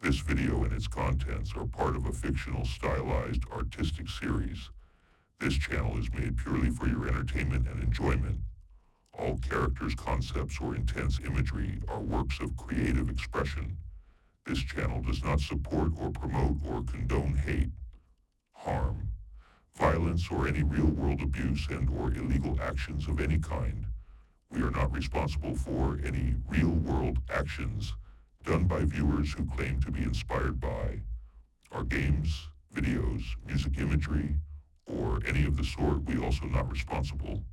This video and its contents are part of a fictional, stylized, artistic series. This channel is made purely for your entertainment and enjoyment. All characters, concepts, or intense imagery are works of creative expression. This channel does not support or promote or condone hate, harm, violence, or any real-world abuse and/or illegal actions of any kind. We are not responsible for any real-world actions done by viewers who claim to be inspired by our games, videos, music imagery, or any of the sort. We also not responsible.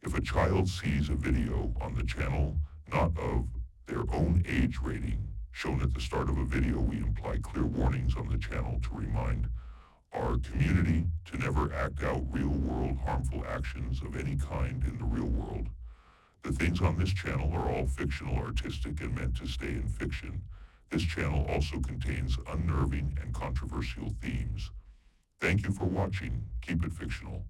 If a child sees a video on the channel not of their own age rating shown at the start of a video, we imply clear warnings on the channel to remind our community to never act out real-world harmful actions of any kind in the real world. The things on this channel are all fictional, artistic, and meant to stay in fiction. This channel also contains unnerving and controversial themes. Thank you for watching. Keep it fictional.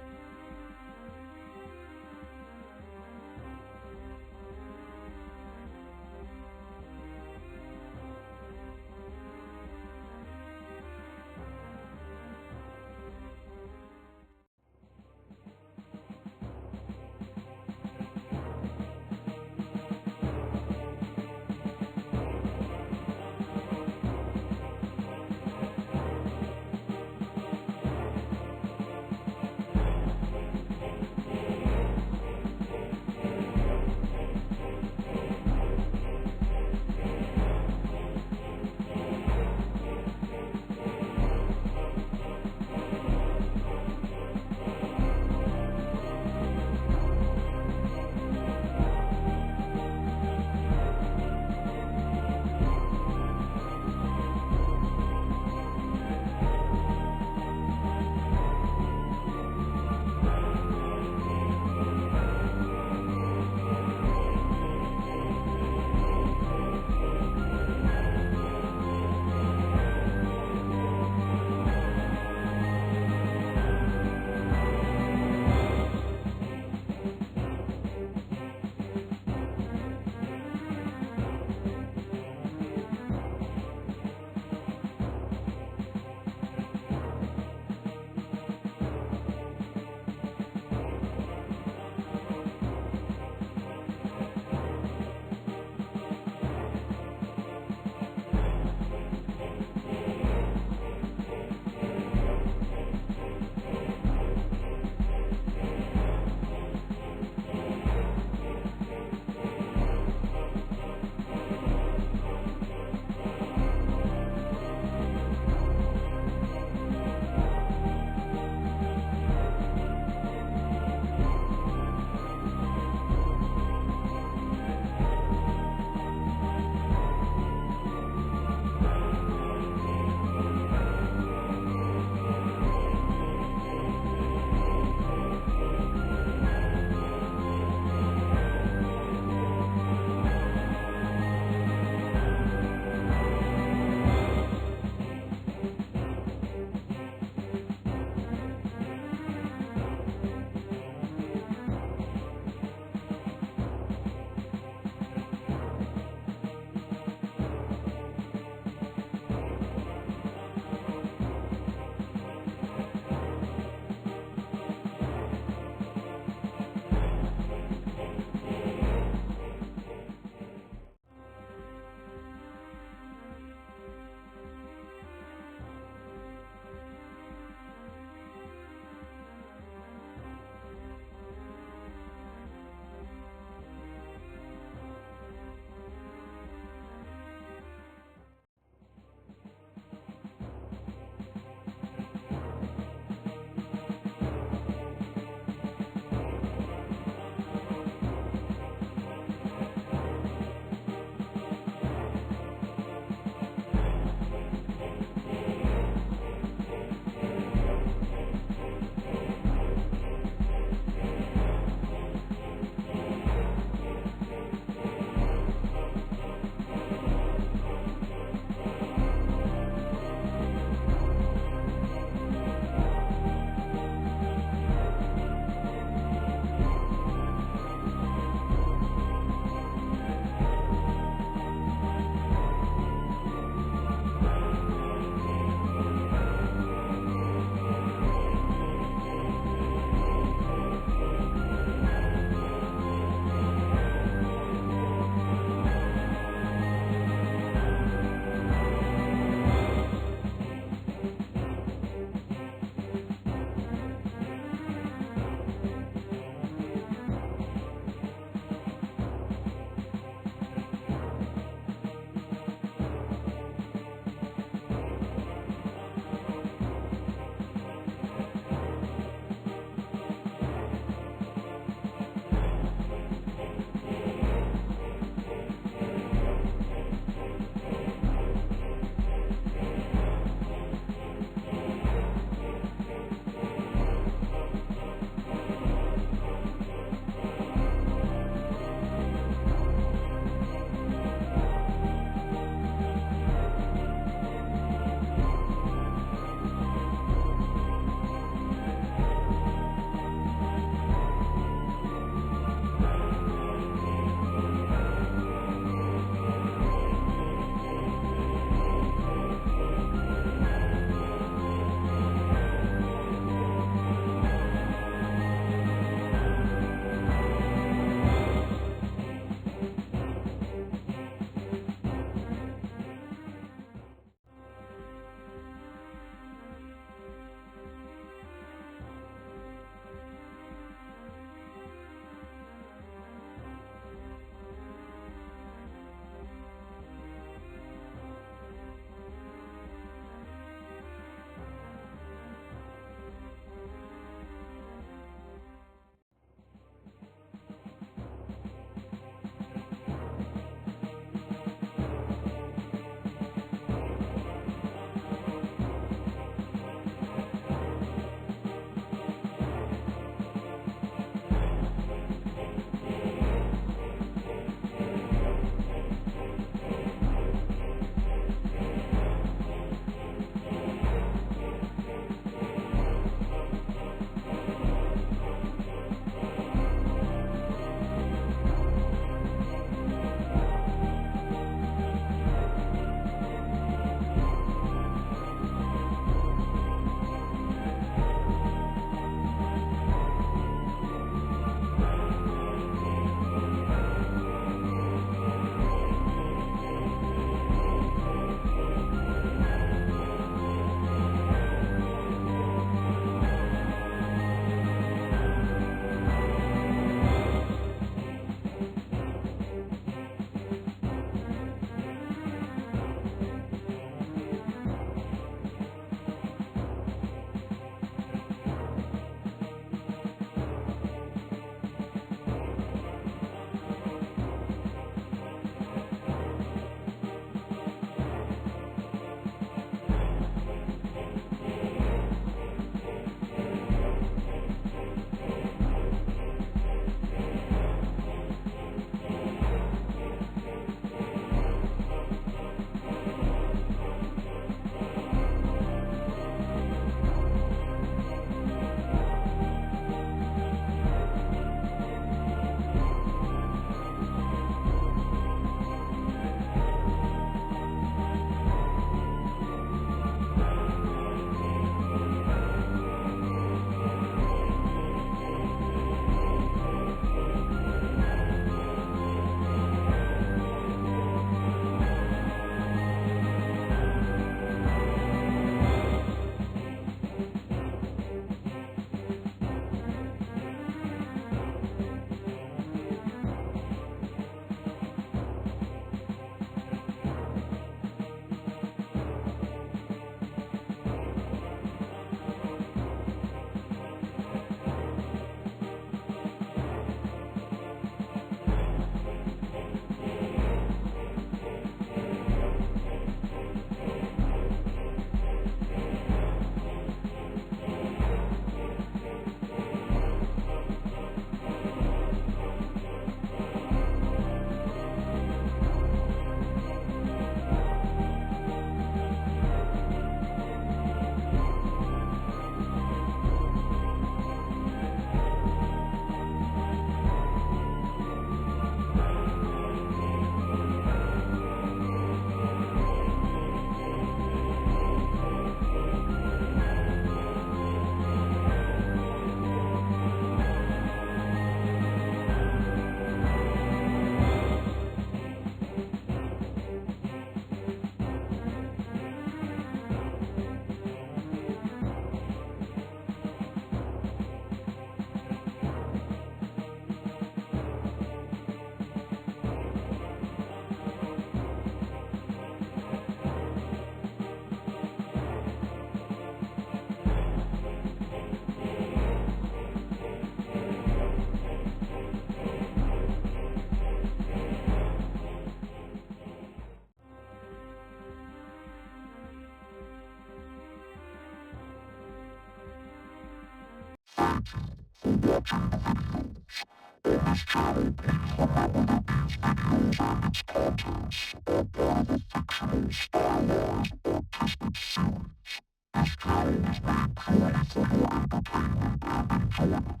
for watching the videos. On this channel, please remember that these videos and its contents are part of a fictional, stylized, artistic series. This channel is made purely for your entertainment and enjoyment.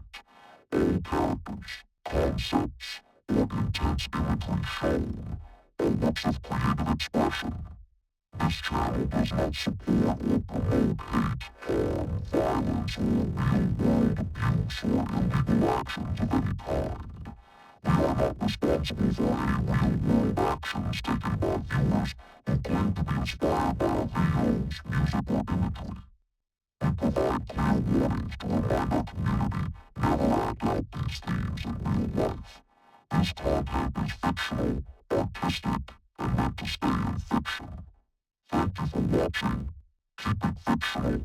All characters, concepts, or intense imagery shown are works of creative expression. This channel does not support or promote hate, harm, violence, or real-world abuse or illegal actions of any kind. We are not responsible for any real-world actions taken by viewers who claim to be inspired by our videos, music, or imagery. We provide clear warnings to remind our community never act out these themes in real life. This content is fictional, artistic, and meant to stay in fiction. Thank you for watching. Keep it fictional.